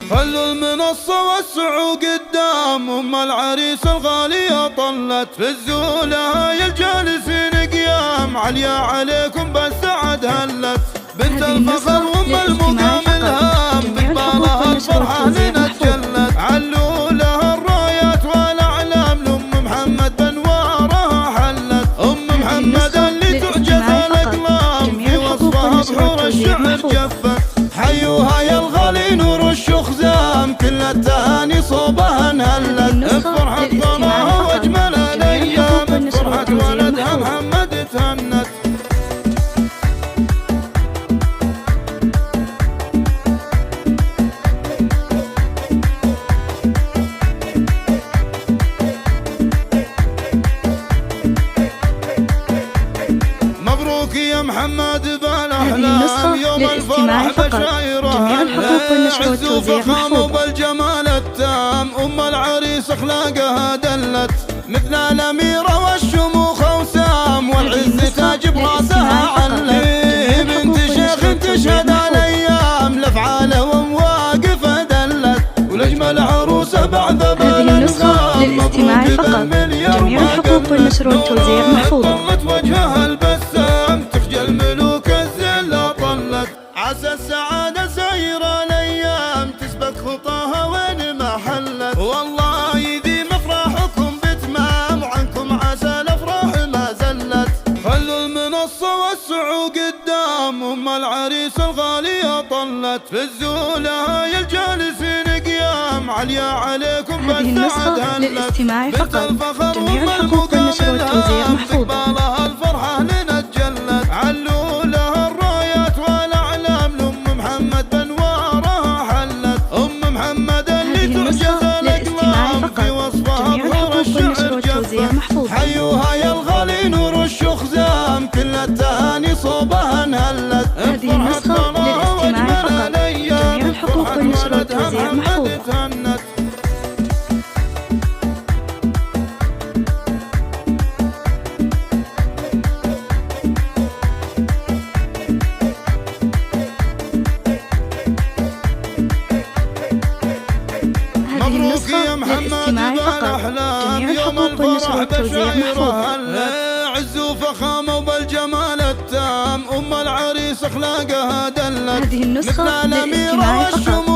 خلوا المنصة وسعوا قدام أم العريس الغالية طلت في الزولة يا الجالسين قيام عليا عليكم بالسعد هلت بنت الفخر وام المقام الهام بقبالها الفرحة لنا تجلت علوا لها الرايات والأعلام لأم محمد بنوارها حلت أم محمد اللي تعجز الأقلام في وصفها بحور الشعر جفت حيوها يا الغالي نور الشخزام كل التهاني صوبها انهلت بفرحة ضناها واجمل الايام بفرحة ولدها محمد تهنت مبروك يا محمد بالاحلام يوم الفرح بشايرها عز وفخام وبالجمال التام ام العريس اخلاقها دلت مثل الاميره والشموخ وسام والعز تاج براسها علت بنت شيخ تشهد الايام لافعاله ومواقفه دلت والاجمل عروسه بعد النسخة للاستماع فقط. جميع الحقوق والنشر والتوزيع محفوظة. وجهها البسام تخجل ملوك الزلة طلت عسى السعادة سايرة الأيام تسبق خطاها وين ما حلت والله يديم أفراحكم بتمام وعنكم عسى الأفراح ما زلت خلوا المنصة وسعوا قدام أم العريس الغالية طلت في الزولة يا الجالسين قيام عليا عليكم هذه النسخة للاستماع فقط. جميع الحقوق والنشر والتوزيع محفوظة. الفرحة لنا تجلت علوا لها الرايات والأعلام لأم محمد بنوارها حلت أم محمد اللي تعجز الأقلام في وصفها بحور الشعر جفت حيوها يا الغالي نور الشخزام كل التهاني صوبها انهلت هذه النسخة للاستماع فقط. جميع الحقوق والنشر والتوزيع محفوظة. مبروك يا محمد بالاحلام يوم الفرح بشايرها عز وفخامه وبالجمال التام ام العريس اخلاقها دلت هذه النسخة مثل الاميره للاستماع فقط.